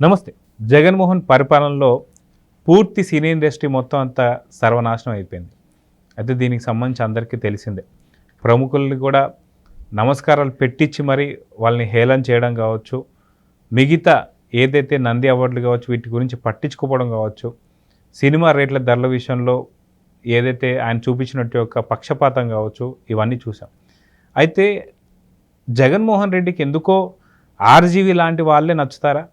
నమస్తే. జగన్మోహన్ పరిపాలనలో పూర్తి సినీ ఇండస్ట్రీ మొత్తం అంతా సర్వనాశనం అయిపోయింది. అయితే దీనికి సంబంధించి అందరికీ తెలిసిందే. ప్రముఖుల్ని కూడా నమస్కారాలు పెట్టించి మరి వాళ్ళని హేళన చేయడం కావచ్చు, మిగతా ఏదైతే నంది అవార్డులు కావచ్చు వీటి గురించి పట్టించుకోవడం కావచ్చు, సినిమా రేట్ల ధరల విషయంలో ఏదైతే ఆయన చూపించినట్టు యొక్క పక్షపాతం కావచ్చు, ఇవన్నీ చూసాం. అయితే జగన్మోహన్ రెడ్డికి ఎందుకో ఆర్జీవి లాంటి వాళ్ళే నచ్చుతారా?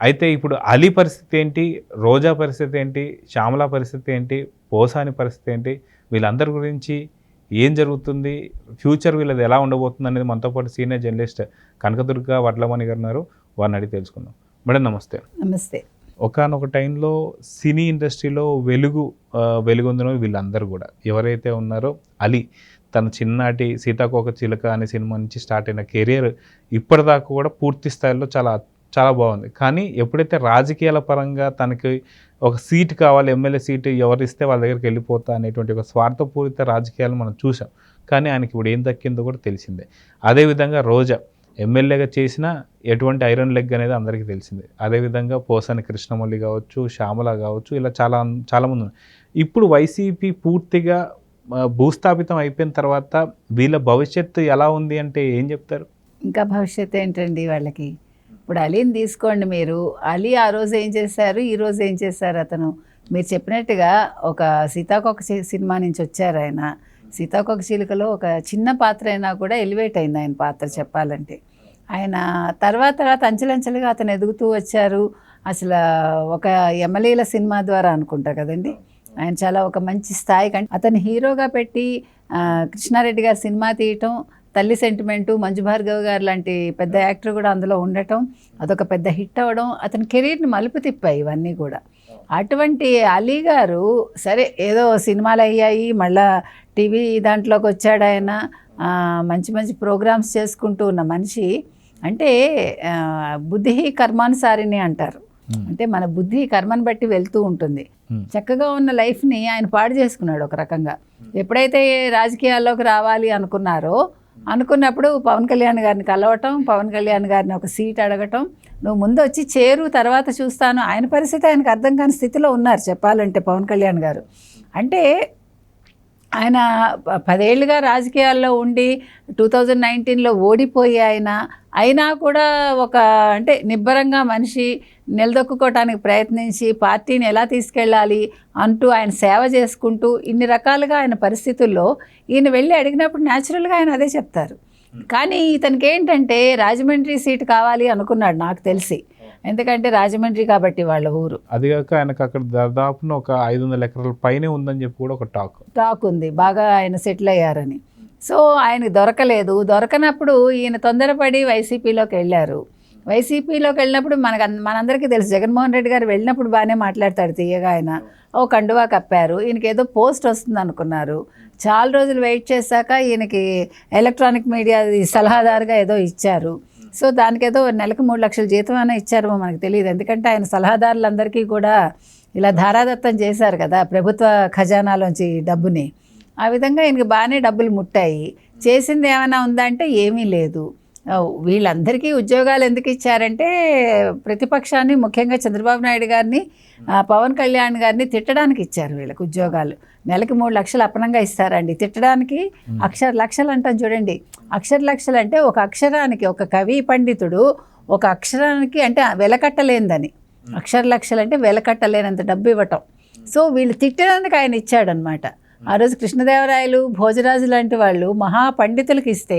అయితే ఇప్పుడు అలీ పరిస్థితి ఏంటి, రోజా పరిస్థితి ఏంటి, శ్యామల పరిస్థితి ఏంటి, పోసాని పరిస్థితి ఏంటి, వీళ్ళందరి గురించి ఏం జరుగుతుంది, ఫ్యూచర్ వీళ్ళది ఎలా ఉండబోతుంది అనేది మనతో పాటు సీనియర్ జర్నలిస్ట్ కనకదుర్గ వడ్లమణి గారు ఉన్నారు. వారిని అడిగి తెలుసుకుందాం. మేడం నమస్తే. నమస్తే. ఒకానొక టైంలో సినీ ఇండస్ట్రీలో వెలుగొందిన వీళ్ళందరూ కూడా ఎవరైతే ఉన్నారో అలీ తన చిన్నటి సీతాకోక చిలుక అనే సినిమా నుంచి స్టార్ట్ అయిన కెరియర్ ఇప్పటిదాకా కూడా పూర్తి స్థాయిలో చాలా బాగుంది. కానీ ఎప్పుడైతే రాజకీయాల పరంగా తనకి ఒక సీట్ కావాలి, ఎమ్మెల్యే సీటు ఎవరిస్తే వాళ్ళ దగ్గరికి వెళ్ళిపోతా అనేటువంటి ఒక స్వార్థపూరిత రాజకీయాలు మనం చూసాం. కానీ ఆయనకి ఇప్పుడు ఏం దక్కిందో కూడా తెలిసిందే. అదేవిధంగా రోజా ఎమ్మెల్యేగా చేసిన ఎటువంటి ఐరన్ లెగ్ అనేది అందరికీ తెలిసిందే. అదేవిధంగా పోసాని కృష్ణమౌళి కావచ్చు, శ్యామల కావచ్చు, ఇలా చాలామంది ఉన్నారు. ఇప్పుడు వైసీపీ పూర్తిగా భూస్థాపితం అయిపోయిన తర్వాత వీళ్ళ భవిష్యత్తు ఎలా ఉంది అంటే ఏం చెప్తారు? ఇంకా భవిష్యత్తు ఏంటండి వాళ్ళకి? ఇప్పుడు అలీని తీసుకోండి మీరు. అలీ ఆ రోజు ఏం చేశారు, ఈ రోజు ఏం చేశారు అతను? మీరు చెప్పినట్టుగా ఒక సీతాకోక సినిమా నుంచి వచ్చారు ఆయన. సీతాకోక చిలుకలో ఒక చిన్న పాత్ర అయినా కూడా ఎలివేట్ అయింది ఆయన పాత్ర చెప్పాలంటే. ఆయన తర్వాత అంచెలంచెలుగా అతను ఎదుగుతూ వచ్చారు. అసలు ఒక యమలీల సినిమా ద్వారా అనుకుంటా కదండి ఆయన చాలా ఒక మంచి స్థాయికి, అతను హీరోగా పెట్టి కృష్ణారెడ్డి గారు సినిమా తీయటం, తల్లి సెంటిమెంటు, మంజు భార్గవ్ గారు లాంటి పెద్ద యాక్టర్ కూడా అందులో ఉండటం, అదొక పెద్ద హిట్ అవ్వడం, అతని కెరీర్ని మలుపు తిప్పాయి ఇవన్నీ కూడా. అటువంటి అలీ గారు సరే ఏదో సినిమాలు అయ్యాయి, మళ్ళా టీవీ దాంట్లోకి వచ్చాడు ఆయన, మంచి మంచి ప్రోగ్రామ్స్ చేసుకుంటూ ఉన్న మనిషి. అంటే బుద్ధి కర్మానుసారిని అంటారు. అంటే మన బుద్ధి కర్మను బట్టి వెళ్తూ ఉంటుంది. చక్కగా ఉన్న లైఫ్ని ఆయన పాడు చేసుకున్నాడు ఒక రకంగా. ఎప్పుడైతే రాజకీయాల్లోకి రావాలి అనుకున్నప్పుడు పవన్ కళ్యాణ్ గారిని కలవటం, పవన్ కళ్యాణ్ గారిని ఒక సీట్ అడగటం, నువ్వు ముందు వచ్చి చేరు తర్వాత చూస్తాను, ఆయన పరిస్థితి ఆయనకు అర్థం కాని స్థితిలో ఉన్నారు చెప్పాలంటే పవన్ కళ్యాణ్ గారు. అంటే ఆయన 10 ఏళ్ళుగా రాజకీయాల్లో ఉండి 2019లో ఓడిపోయి అయినా కూడా ఒక అంటే నిబ్బరంగా మనిషి నిలదొక్కుకోవటానికి ప్రయత్నించి పార్టీని ఎలా తీసుకెళ్ళాలి అంటూ ఆయన సేవ చేసుకుంటూ ఇన్ని రకాలుగా ఆయన పరిస్థితుల్లో ఈయన వెళ్ళి అడిగినప్పుడు న్యాచురల్గా ఆయన అదే చెప్తారు. కానీ ఇతనికి ఏంటంటే రాజమండ్రి సీటు కావాలి అనుకున్నాడు నాకు తెలిసి. ఎందుకంటే రాజమండ్రి కాబట్టి వాళ్ళ ఊరు. అదిగాక ఆయనకు అక్కడ దాదాపు ఒక 500 ఎకరాల పైనే ఉందని చెప్పి కూడా ఒక టాక్ ఉంది, బాగా ఆయన సెటిల్ అయ్యారని. సో ఆయనకు దొరకనప్పుడు ఈయన తొందరపడి వైసీపీలోకి వెళ్ళారు. వైసీపీలోకి వెళ్ళినప్పుడు మనందరికీ తెలుసు జగన్మోహన్ రెడ్డి గారు వెళ్ళినప్పుడు బాగానే మాట్లాడతాడు తీయగా. ఆయన ఓ కండువా కప్పారు, ఈయనకి ఏదో పోస్ట్ వస్తుంది అనుకున్నారు. చాలా రోజులు వెయిట్ చేశాక ఈయనకి ఎలక్ట్రానిక్ మీడియా సలహాదారుగా ఏదో ఇచ్చారు. సో దానికి ఏదో నెలకు 3 లక్షల జీతం అయినా ఇచ్చారో మనకు తెలియదు. ఎందుకంటే ఆయన సలహాదారులందరికీ కూడా ఇలా ధారాదత్తం చేశారు కదా ప్రభుత్వ ఖజానాలోంచి డబ్బుని. ఆ విధంగా ఈయనకి బాగానే డబ్బులు ముట్టాయి. చేసింది ఏమైనా ఉందా అంటే ఏమీ లేదు. వీళ్ళందరికీ ఉద్యోగాలు ఎందుకు ఇచ్చారంటే ప్రతిపక్షాన్ని, ముఖ్యంగా చంద్రబాబు నాయుడు గారిని, పవన్ కళ్యాణ్ గారిని తిట్టడానికి ఇచ్చారు వీళ్ళకి ఉద్యోగాలు. నెలకి 3 లక్షలు అపనంగా ఇస్తారండి తిట్టడానికి. లక్షలు అంటాం చూడండి. లక్షలు అంటే ఒక అక్షరానికి, ఒక కవి పండితుడు ఒక అక్షరానికి అంటే వెలకట్టలేనిదని, లక్షలు అంటే వెలకట్టలేనంత డబ్బు ఇవ్వటం. సో వీళ్ళు తిట్టడానికి ఆయన ఇచ్చాడనమాట. ఆ రోజు కృష్ణదేవరాయలు, భోజరాజు లాంటి వాళ్ళు మహా పండితులకు ఇస్తే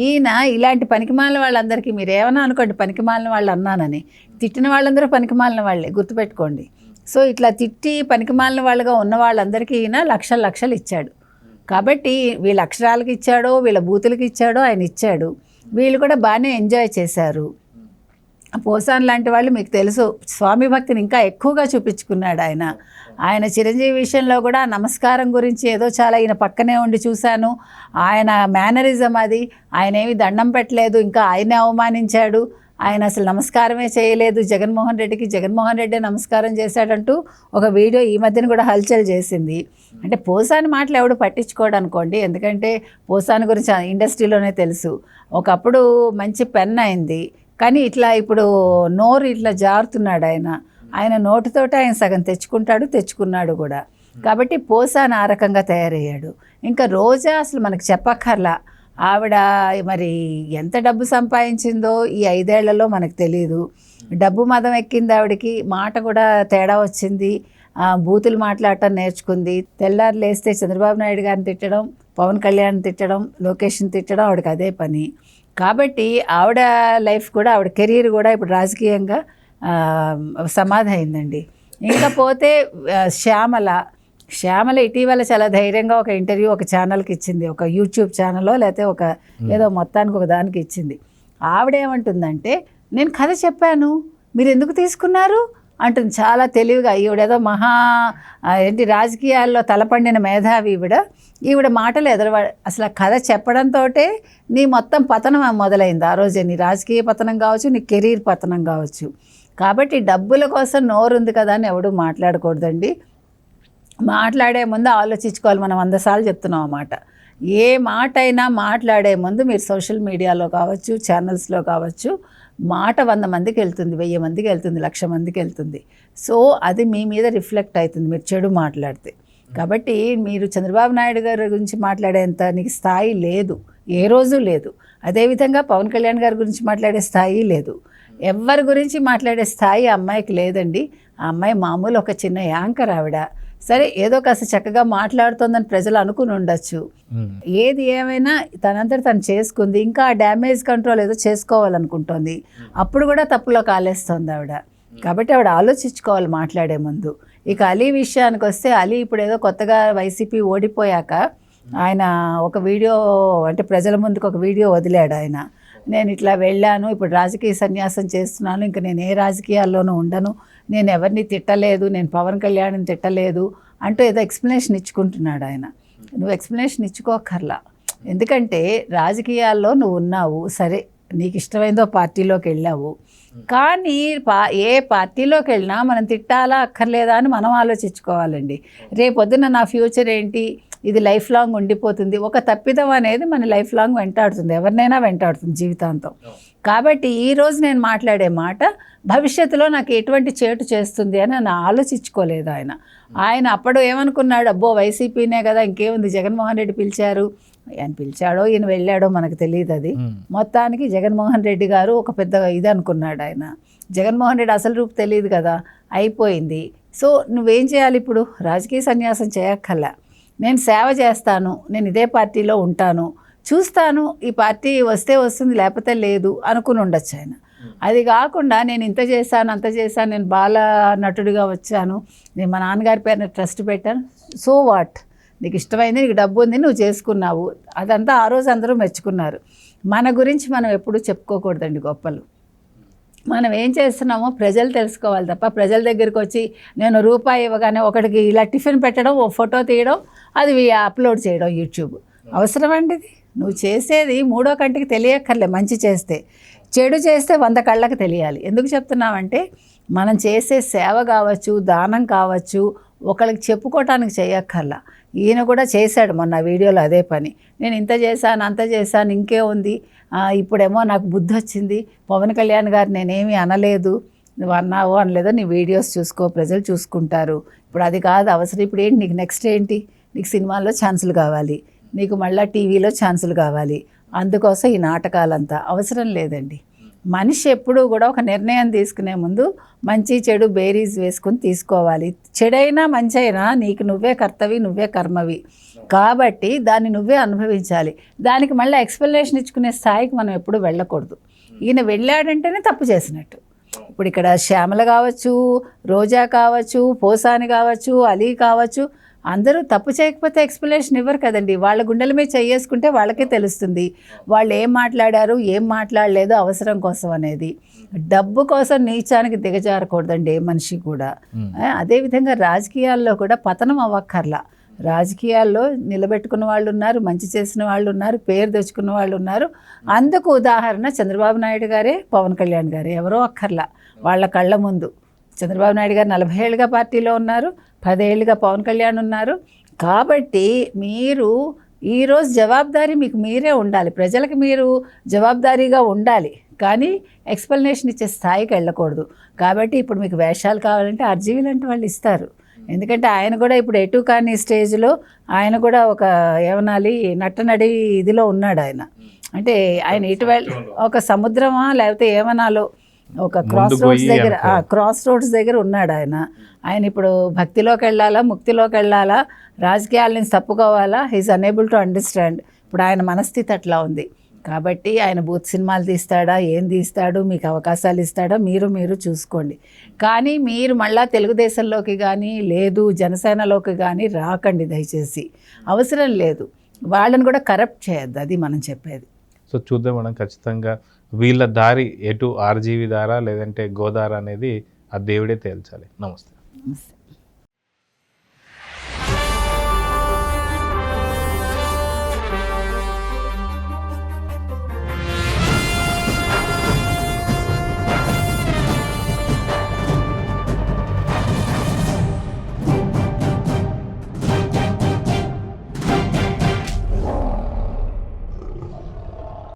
ఈయన ఇలాంటి పనికిమాలిన వాళ్ళందరికీ, మీరు ఏమన్నా అనుకోండి పనికిమాలిన వాళ్ళు అన్నానని, తిట్టిన వాళ్ళందరూ పనికిమాలిన వాళ్ళే గుర్తుపెట్టుకోండి. సో ఇట్లా తిట్టి పనికిమాలిన వాళ్ళుగా ఉన్న వాళ్ళందరికీ ఈయన లక్షలు ఇచ్చాడు. కాబట్టి వీళ్ళ అక్షరాలకు ఇచ్చాడో వీళ్ళ బూతులకు ఇచ్చాడో ఆయన ఇచ్చాడు. వీళ్ళు కూడా బాగానే ఎంజాయ్ చేశారు. పోసాన్ లాంటి వాళ్ళు మీకు తెలుసు స్వామి భక్తిని ఇంకా ఎక్కువగా చూపించుకున్నాడు ఆయన చిరంజీవి విషయంలో కూడా నమస్కారం గురించి ఏదో చాలా ఈయన పక్కనే ఉండి చూశాను. ఆయన మేనరిజం అది, ఆయన ఏమి దండం పెట్టలేదు, ఇంకా ఆయనే అవమానించాడు. ఆయన అసలు నమస్కారమే చేయలేదు జగన్మోహన్ రెడ్డి నమస్కారం చేశాడంటూ ఒక వీడియో ఈ మధ్యన కూడా హల్చల్ చేసింది. అంటే పోసాని మాటలు ఎవడు పట్టించుకోడు అనుకోండి, ఎందుకంటే పోసాని గురించి ఇండస్ట్రీలోనే తెలుసు. ఒకప్పుడు మంచి పెన్ అయింది, కానీ ఇట్లా ఇప్పుడు నోరు ఇట్లా జారుతున్నాడు ఆయన నోటితోటి ఆయన సగం తెచ్చుకున్నాడు కూడా. కాబట్టి పోసాన ఆ రకంగా తయారయ్యాడు. ఇంకా రోజా అసలు మనకు చెప్పక్కర్లా, ఆవిడ మరి ఎంత డబ్బు సంపాదించిందో ఈ 5 ఏళ్లలో మనకు తెలియదు. డబ్బు మదం ఎక్కింది ఆవిడకి, మాట కూడా తేడా వచ్చింది, బూతులు మాట్లాడటం నేర్చుకుంది. తెల్లారు లేస్తే చంద్రబాబు నాయుడు గారిని తిట్టడం, పవన్ కళ్యాణ్ తిట్టడం, లోకేష్ని తిట్టడం ఆవిడకి అదే పని. కాబట్టి ఆవిడ లైఫ్ కూడా, ఆవిడ కెరీర్ కూడా ఇప్పుడు రాజకీయంగా సమాధి అయిందండి. ఇంకా పోతే శ్యామల ఇటీవల చాలా ధైర్యంగా ఒక ఇంటర్వ్యూ ఒక ఛానల్కి ఇచ్చింది, ఒక యూట్యూబ్ ఛానల్లో లేకపోతే ఏదో మొత్తానికి ఒక దానికి ఇచ్చింది. ఆవిడేమంటుందంటే, నేను కథ చెప్పాను, మీరు ఎందుకు తీసుకున్నారు అంటుంది చాలా తెలివిగా. ఈవిడేదో రాజకీయాల్లో తలపండిన మేధావి ఈవిడ మాటలు అసలు కథ చెప్పడంతో నీ మొత్తం పతనం మొదలైంది. ఆ రోజే నీ రాజకీయ పతనం కావచ్చు, నీ కెరీర్ పతనం కావచ్చు. కాబట్టి డబ్బుల కోసం నోరుంది కదా అని ఎవడూ మాట్లాడకూడదండి. మాట్లాడే ముందు ఆలోచించుకోవాలి. మనం 100 సార్లు చెప్తున్నాం అన్నమాట. ఏ మాట అయినా మాట్లాడే ముందు మీరు సోషల్ మీడియాలో కావచ్చు, ఛానల్స్లో కావచ్చు, మాట 100 మందికి వెళ్తుంది, 1000 మందికి వెళ్తుంది, 1,00,000 మందికి వెళ్తుంది. సో అది మీ మీద రిఫ్లెక్ట్ అవుతుంది మీరు చెడు మాట్లాడితే. కాబట్టి మీరు చంద్రబాబు నాయుడు గారి గురించి మాట్లాడేంత నీకు స్థాయి లేదు, ఏ రోజు లేదు. అదేవిధంగా పవన్ కళ్యాణ్ గారి గురించి మాట్లాడే స్థాయి లేదు. ఎవరి గురించి మాట్లాడే స్థాయి ఆ అమ్మాయికి లేదండి. ఆ అమ్మాయి మామూలు ఒక చిన్న యాంకర్. ఆవిడ సరే ఏదో కాస్త చక్కగా మాట్లాడుతోందని ప్రజలు అనుకుని ఉండొచ్చు. ఏది ఏమైనా తనంతట తను చేసుకుంది. ఇంకా ఆ డ్యామేజ్ కంట్రోల్ ఏదో చేసుకోవాలనుకుంటోంది. అప్పుడు కూడా తప్పులో కాలేస్తుంది ఆవిడ. కాబట్టి ఆవిడ ఆలోచించుకోవాలి మాట్లాడే ముందు. ఇక అలీ విషయానికి వస్తే, అలీ ఇప్పుడు ఏదో కొత్తగా వైసీపీ ఓడిపోయాక ఆయన ఒక వీడియో, అంటే ప్రజల ముందుకు ఒక వీడియో వదిలాడు. ఆయన నేను ఇట్లా వెళ్ళాను, ఇప్పుడు రాజకీయ సన్యాసం చేస్తున్నాను, ఇంకా నేను ఏ రాజకీయాల్లోనూ ఉండను, నేను ఎవరిని తిట్టలేదు, నేను పవన్ కళ్యాణ్ని తిట్టలేదు అంటూ ఏదో ఎక్స్ప్లెనేషన్ ఇచ్చుకుంటున్నాడు ఆయన. నువ్వు ఎక్స్ప్లెనేషన్ ఇచ్చుకోకర్లా. ఎందుకంటే రాజకీయాల్లో నువ్వు ఉన్నావు, సరే నీకు ఇష్టమైందో పార్టీలోకి వెళ్ళావు, కానీ ఏ పార్టీలోకి వెళ్ళినా మనం తిట్టాలా అక్కర్లేదా అని మనం ఆలోచించుకోవాలండి. రేపొద్దున నా ఫ్యూచర్ ఏంటి, ఇది లైఫ్ లాంగ్ ఉండిపోతుంది. ఒక తప్పిదం అనేది మన లైఫ్ లాంగ్ వెంటాడుతుంది, ఎవరినైనా వెంటాడుతుంది జీవితాంతం. కాబట్టి ఈరోజు నేను మాట్లాడే మాట భవిష్యత్తులో నాకు ఎటువంటి చేటు చేస్తుంది అని నేను ఆలోచించుకోలేదు ఆయన అప్పుడు ఏమనుకున్నాడు, అబ్బో వైసీపీనే కదా ఇంకేముంది, జగన్మోహన్ రెడ్డి పిలిచారు, ఆయన పిలిచాడో ఈయన వెళ్ళాడో మనకు తెలియదు. అది మొత్తానికి జగన్మోహన్ రెడ్డి గారు ఒక పెద్ద ఇది అనుకున్నాడు ఆయన. జగన్మోహన్ రెడ్డి అసలు రూపు తెలియదు కదా, అయిపోయింది. సో నువ్వేం చేయాలి ఇప్పుడు, రాజకీయ సన్యాసం చేయక్కర్లా, నేను సేవ చేస్తాను, నేను ఇదే పార్టీలో ఉంటాను, చూస్తాను, ఈ పార్టీ వస్తే వస్తుంది లేకపోతే లేదు అనుకుని ఉండొచ్చు ఆయన. అది కాకుండా నేను ఇంత చేశాను అంత చేశాను, నేను బాల నటుడిగా వచ్చాను, నేను మా నాన్నగారి పేరున ట్రస్ట్ పెట్టాను, సో వాట్, నీకు ఇష్టమైంది, నీకు డబ్బు ఉంది, నువ్వు చేసుకున్నావు, అదంతా ఆ రోజు అందరూ మెచ్చుకున్నారు. మన గురించి మనం ఎప్పుడూ చెప్పుకోకూడదండి గొప్పలు. మనం ఏం చేస్తున్నామో ప్రజలు తెలుసుకోవాలి తప్ప ప్రజల దగ్గరికి వచ్చి నేను రూపాయి ఇవ్వగానే ఒకటికి ఇలా టిఫిన్ పెట్టడం, ఓ ఫోటో తీయడం, అది అప్లోడ్ చేయడం యూట్యూబ్ అవసరమండి. ఇది నువ్వు చేసేది మూడో కంటికి తెలియక్కర్లే. మంచి చేస్తే, చెడు చేస్తే 100 కళ్ళకి తెలియాలి. ఎందుకు చెప్తున్నామంటే మనం చేసే సేవ కావచ్చు, దానం కావచ్చు, ఒకరికి చెప్పుకోవటానికి చేయక్కర్లా. ఈయన కూడా చేశాడు మొన్న వీడియోలో అదే పని, నేను ఇంత చేశాను అంత చేశాను, ఇంకే ఉంది, ఇప్పుడేమో నాకు బుద్ధి వచ్చింది, పవన్ కళ్యాణ్ గారు నేనేమీ అనలేదు, నువ్వు అన్నావో అనలేదో నీ వీడియోస్ చూసుకో, ప్రజలు చూసుకుంటారు. ఇప్పుడు అది కాదు అవసరం. ఇప్పుడు ఏంటి నీకు, నెక్స్ట్ ఏంటి, నీకు సినిమాల్లో ఛాన్సులు కావాలి, నీకు మళ్ళీ టీవీలో ఛాన్సులు కావాలి, అందుకోసం ఈ నాటకాలంతా అవసరం లేదండి. మనిషి ఎప్పుడూ కూడా ఒక నిర్ణయం తీసుకునే ముందు మంచి చెడు బేరీజ్ వేసుకుని తీసుకోవాలి. చెడైనా మంచి అయినా నీకు నువ్వే కర్తవి, నువ్వే కర్మవి, కాబట్టి దాన్ని నువ్వే అనుభవించాలి. దానికి మళ్ళీ ఎక్స్ప్లెనేషన్ ఇచ్చుకునే స్థాయికి మనం ఎప్పుడు వెళ్ళకూడదు. ఈయన వెళ్ళాడంటేనే తప్పు చేసినట్టు. ఇప్పుడు ఇక్కడ శ్యామల కావచ్చు, రోజా కావచ్చు, పోసాని కావచ్చు, అలీ కావచ్చు, అందరూ తప్పు చేయకపోతే ఎక్స్ప్లెనేషన్ ఇవ్వరు కదండి. వాళ్ళ గుండెల మీద చేసుకుంటే వాళ్ళకే తెలుస్తుంది వాళ్ళు ఏం మాట్లాడారు, ఏం మాట్లాడలేదు, అవసరం కోసం అనేది. డబ్బు కోసం నీచానికి దిగజారకూడదండి ఏ మనిషి కూడా. అదేవిధంగా రాజకీయాల్లో కూడా పతనం అవ్వక్కర్లా. రాజకీయాల్లో నిలబెట్టుకున్న వాళ్ళు ఉన్నారు, మంచి చేసిన వాళ్ళు ఉన్నారు, పేరు తెచ్చుకున్న వాళ్ళు ఉన్నారు. అందుకు ఉదాహరణ చంద్రబాబు నాయుడు గారే, పవన్ కళ్యాణ్ గారే, ఎవరో అక్కర్లా. వాళ్ళ కళ్ళ ముందు చంద్రబాబు నాయుడు గారు 40 ఏళ్ళుగా పార్టీలో ఉన్నారు, 10 ఏళ్ళుగా పవన్ కళ్యాణ్ ఉన్నారు. కాబట్టి మీరు ఈరోజు జవాబుదారీ మీకు మీరే ఉండాలి, ప్రజలకు మీరు జవాబుదారీగా ఉండాలి, కానీ ఎక్స్ప్లెనేషన్ ఇచ్చే స్థాయికి వెళ్ళకూడదు. కాబట్టి ఇప్పుడు మీకు వేషాలు కావాలంటే ఆర్జీవీ లాంటి వాళ్ళు ఇస్తారు. ఎందుకంటే ఆయన కూడా ఇప్పుడు ఎటు కాని స్టేజ్లో ఆయన కూడా ఒక ఏమనాలి నట్టనడి ఇదిలో ఉన్నాడు ఆయన. అంటే ఆయన ఇటు ఒక సముద్రమా లేకపోతే ఏమనాలో ఒక క్రాస్ రోడ్స్ దగ్గర ఉన్నాడు ఆయన. ఆయన ఇప్పుడు భక్తిలోకి వెళ్ళాలా, ముక్తిలోకి వెళ్ళాలా, రాజకీయాల నుంచి తప్పుకోవాలా, హీఈస్ అనేబుల్ టు అండర్స్టాండ్. ఇప్పుడు ఆయన మనస్థితి అట్లా ఉంది. కాబట్టి ఆయన బూత్ సినిమాలు తీస్తాడా, ఏం తీస్తాడు, మీకు అవకాశాలు ఇస్తాడా మీరు చూసుకోండి. కానీ మీరు మళ్ళా తెలుగుదేశంలోకి కానీ లేదు జనసేనలోకి కానీ రాకండి దయచేసి, అవసరం లేదు. వాళ్ళని కూడా కరప్ట్ చేయొద్దు, అది మనం చెప్పేది. సో చూద్దాం మేడం, ఖచ్చితంగా వీళ్ళ దారి ఎటు ఆర్జీవీ దారా లేదంటే గోదారా అనేది ఆ దేవుడే తేల్చాలి. నమస్తే. నమస్తే.